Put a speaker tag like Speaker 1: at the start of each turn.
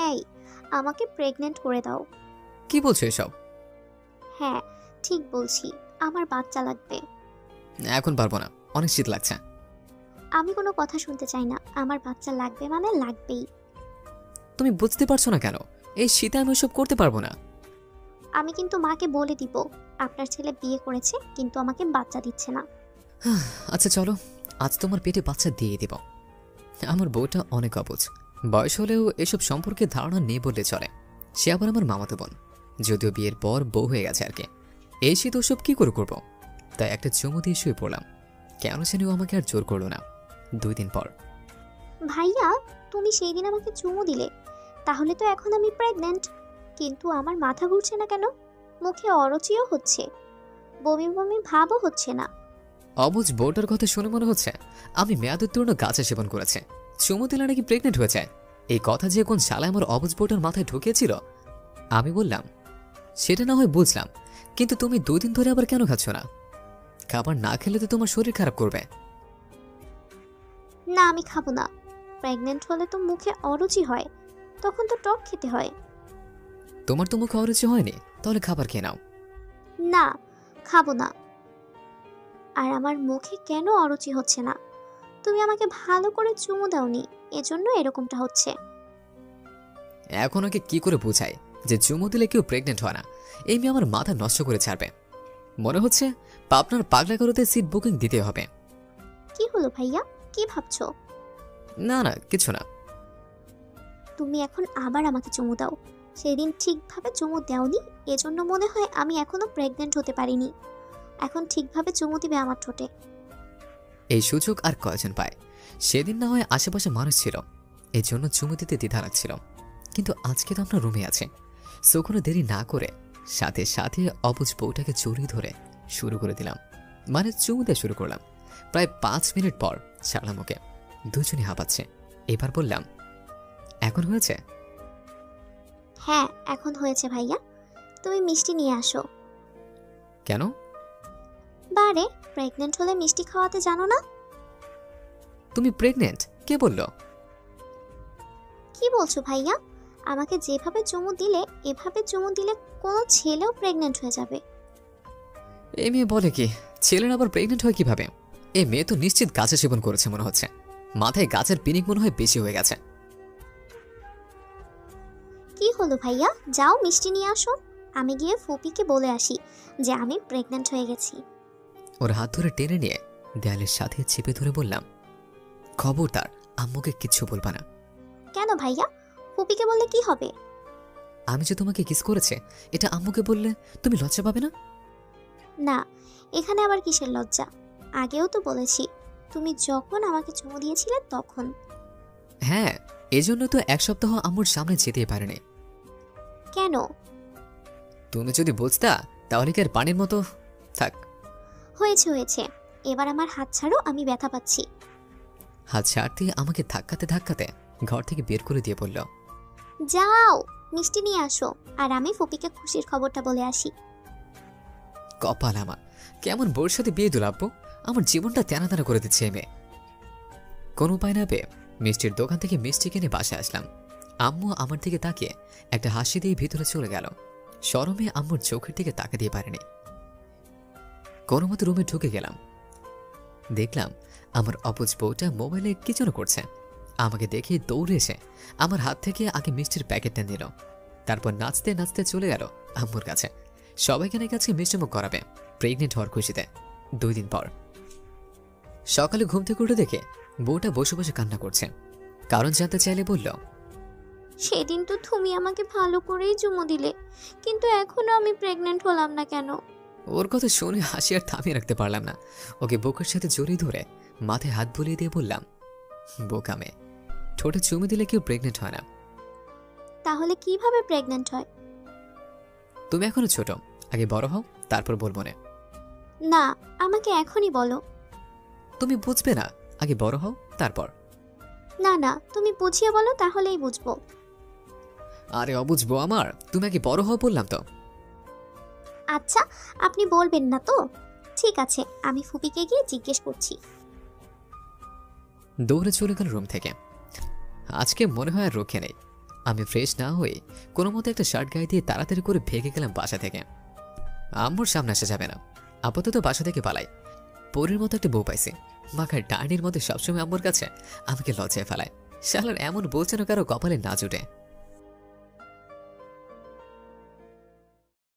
Speaker 1: এই, আমাকে প্রেগন্যান্ট করে দাও।
Speaker 2: কি বলছো এসব?
Speaker 1: হ্যাঁ, ঠিক বলছি, আমার বাচ্চা লাগবে।
Speaker 2: এখন পারবো না, অনেক শীত লাগছে।
Speaker 1: আমি কোনো কথা শুনতে চাই না, আমার বাচ্চা লাগবে মানে লাগবেই।
Speaker 2: তুমি বুঝতে পারছো না কেন? এই শীতে আমি ওসব করতে পারবো না।
Speaker 1: আমি কিন্তু মাকে বলে দিব আপনার ছেলে বিয়ে করেছে, কিন্তু আমাকে বাচ্চা দিচ্ছে না।
Speaker 2: আচ্ছা চলো, আজ তোমার পেটে বাচ্চা দিয়ে দিব। আমার বউটা অনেক অবুঝ, বয়স হলেও এসব সম্পর্কে ধারণা নেই বললে চলে। সে আবার আমার মামাতো বোন, যদিও বিয়ের পর বউ হয়ে গেছে আর কি। এই শীত ওসব কি করে করবো? তাই একটা চুমু দিয়ে শুয়ে পড়লাম। কেন জানি ও আমাকে আর জোর করলো না। 2 দিন পর।
Speaker 1: ভাইয়া, তুমি সেই দিন আমাকে চুমু দিলে, তাহলে তো এখন আমি প্রেগন্যান্ট। কিন্তু আমার মাথা ঘুরছে না কেন, মুখে অরুচিও হচ্ছে, বমি বমি ভাবও হচ্ছে না।
Speaker 2: অবুঝ বউটার কথা শুনে মনে হচ্ছে আমি মেয়াদ উত্তীর্ণ গাঁজা সেবন করেছে। চুমু দিলে নাকি প্রেগনেন্ট হয়ে যায়। এই কথা যে কোন শালা আমার অবুঝ বউটার মাথায় ঢুকিয়েছিল। আমি বললাম, সেটা না হয় বুঝলাম, কিন্তু তুমি 2 দিন ধরে আবার কেন খাচ্ছ না? খাবার না খেলে তো তোমার শরীর খারাপ করবে।
Speaker 1: না, আমি খাবো না। প্রেগন্যান্ট হলে তো মুখে অরুচি হয়, তখন তো টক খেতে হয়।
Speaker 2: তোমার তো মুখে অরুচি হয়নি, তাহলে খাবার খেয়ে নাও।
Speaker 1: না, খাবো না। আর আমার মুখে কেন অরুচি হচ্ছে না? তুমি আমাকে ভালো করে চুমু দাওনি, এজন্য এরকমটা হচ্ছে।
Speaker 2: এখন ওকে কি করে বোঝাই যে চুমু দিলে কেউ প্রেগনেন্ট হয় না? এই মেয়ে আমার মাথা নষ্ট করে ছাড়বে। মনে হচ্ছে পাবনার পাগলাগারোতে সিট বুকিং দিতে হবে।
Speaker 1: কি হলো ভাইয়া, কি ভাবছো?
Speaker 2: না না, কিছু না।
Speaker 1: তুমি এখন আবার আমাকে চুমু দাও। সেদিন ঠিকভাবে চুমু দাওনি, এজন্য মনে হয় আমি এখনো প্রেগন্যান্ট হতে পারিনি। এখন ঠিকভাবে চুমু দিবে আমার ঠোঁটে।
Speaker 2: এই সুযোগ আর কয়জন পায়? সেদিন না হয় আশেপাশে মানুষ ছিল, এই জন্য চুমু দিতে দ্বিধা লাগছিল। কিন্তু আজকে তো আমরা রুমে আছি, সো কোনো দেরি না করে সাথে সাথে অবুঝ বউটাকে জড়িয়ে ধরে শুরু করে দিলাম। মানে চুমু দিয়ে শুরু করলাম। প্রায় 5 মিনিট পর ছাড়লাম ওকে। দুজনই হাঁপাচ্ছে। এবার বললাম, এখন হয়েছে?
Speaker 1: হ্যাঁ, এখন হয়েছে ভাইয়া। তুমি মিষ্টি নিয়ে আসো।
Speaker 2: কেন?
Speaker 1: বারে, প্রেগন্যান্ট হলে মিষ্টি খাওয়াতে জানো না?
Speaker 2: তুমি প্রেগনেন্ট? কে বলল?
Speaker 1: কি বলছো ভাইয়া? আমাকে যেভাবে চুমু দিলে, এভাবে চুমু দিলে কোনো ছেলেও প্রেগন্যান্ট হয়ে যাবে।
Speaker 2: এই মেয়ে বলে কি? ছেলের আবার প্রেগনেন্ট হয় কিভাবে? এই মেয়ে তো নিশ্চিত গাছে সেবন করেছে মনে হচ্ছে। মাথায় গাছের পিনিক মনে হয় বেশি হয়ে গেছে।
Speaker 1: কি হলো ভাইয়া, যাও মিষ্টি নিয়ে আসো। আমি গিয়ে ফুপিকে বলে আসি যে আমি প্রেগন্যান্ট হয়ে গেছি।
Speaker 2: ওর হাত ধরে টেনে নিয়ে দেয়ালের সাথে চেপে ধরে বললাম, খবরদার আম্মুকে কিচ্ছু বলবা না।
Speaker 1: কেন ভাইয়া, ফুপিকে বললে কি হবে?
Speaker 2: আমি যে তোমাকে কিস করেছে এটা আম্মুকে বললে তুমি লজ্জা পাবে না?
Speaker 1: না, এখানে আবার কিসের লজ্জা? আগেও তো বলেছি, তুমি যখন আমাকে চুমু দিয়েছিলে তখন।
Speaker 2: হ্যাঁ, এজন্য তো 1 সপ্তাহ আম্মুর সামনে যেতেই পারেনি।
Speaker 1: কেন?
Speaker 2: তুমি যদি বুঝতা তাহলে কি আর পানির মতো থাক।
Speaker 1: হয়েছে হয়েছে, এবার আমার হাত ছাড়ো, আমি ব্যথা পাচ্ছি।
Speaker 2: হাত ছাড়তে আমাকে ধাক্কাতে ধাক্কাতে ঘর থেকে বের করে দিয়ে বলল,
Speaker 1: যাও মিষ্টি নিয়ে আসো, আর আমি ফুপিকে খুশির খবরটা বলে আসি।
Speaker 2: কপাল আমার, কেমন বউর সাথে বিয়ে দিল আব্বু। আমার জীবনটা তেনা তেনা করে দিচ্ছে এই মেয়ে। কোনো উপায় না পেয়ে মিষ্টির দোকান থেকে মিষ্টি কিনে বাসায় আসলাম। আম্মু আমার দিকে তাকিয়ে একটা হাসি দিয়ে ভিতরে চলে গেল। শরমে আম্মুর চোখের দিকে তাকে দিয়ে পারেনি। কোনো মতো রুমে ঢুকে গেলাম। দেখলাম আমার অবুঝ বউটা মোবাইলে কি যেন করছে। আমাকে দেখে দৌড়ে এসে আমার হাত থেকে আগে মিষ্টির প্যাকেটটা নিল, তারপর নাচতে নাচতে চলে গেল আম্মুর কাছে। সবাইকে নাকি আজকে মিষ্টিমুখ করাবে প্রেগনেন্ট হওয়ার খুশিতে। 2 দিন পর সকালে ঘুম থেকে উঠে দেখে বউটা বসে বসে কান্না করছে। কারণ জানতে চাইলে বলল,
Speaker 1: সেদিন তো তুমি আমাকে ভালো করেই চুমু দিলে, কিন্তু এখনো আমি প্রেগন্যান্ট হলাম না কেন?
Speaker 2: ওর কথা শুনে হাসি আর থামিয়ে রাখতে পারলাম না। ওকে বুকের সাথে জড়িয়ে ধরে মাথায় হাত বুলিয়ে দিয়ে বললাম, বোকা মেয়ে, ঠোঁটে চুমু দিলে কেউ প্রেগনেন্ট হয় না।
Speaker 1: তাহলে কিভাবে প্রেগন্যান্ট হয়?
Speaker 2: তুমি এখনো ছোট, আগে বড় হও তারপর বলবো না।
Speaker 1: না, আমাকে এখনই বলো।
Speaker 2: তুমি বুঝবে না, আগে বড় হও তারপর।
Speaker 1: না না, তুমি বুঝিয়ে বলো, তাহলেই বুঝবো।
Speaker 2: আরে অবুঝবো আমার, তুমি আগে বড় হও বললাম তো।
Speaker 1: আচ্ছা, আপনি বলবেন না তো? ঠিক আছে, আমি ফুপিকে গিয়ে জিজ্ঞেস করছি।
Speaker 2: দৌড়ে চলে গেল রুম থেকে। আজকে মনে হয় আর রক্ষে নেই। আমি ফ্রেশ না হয়ে কোনো মতো একটা শার্ট গায়ে দিয়ে তাড়াতাড়ি করে ভেগে গেলাম বাসা থেকে। আম্মুর সামনে আসা যাবে না, আপাতত বাসা থেকে পালাই। পরীর মতো একটা বউ পাইছি, মাখার ডাইনির মতো সবসময় আম্মুর কাছে আমাকে লজ্জায় ফেলায়। শালার এমন বউ যেন কারো কপালে না জুটে।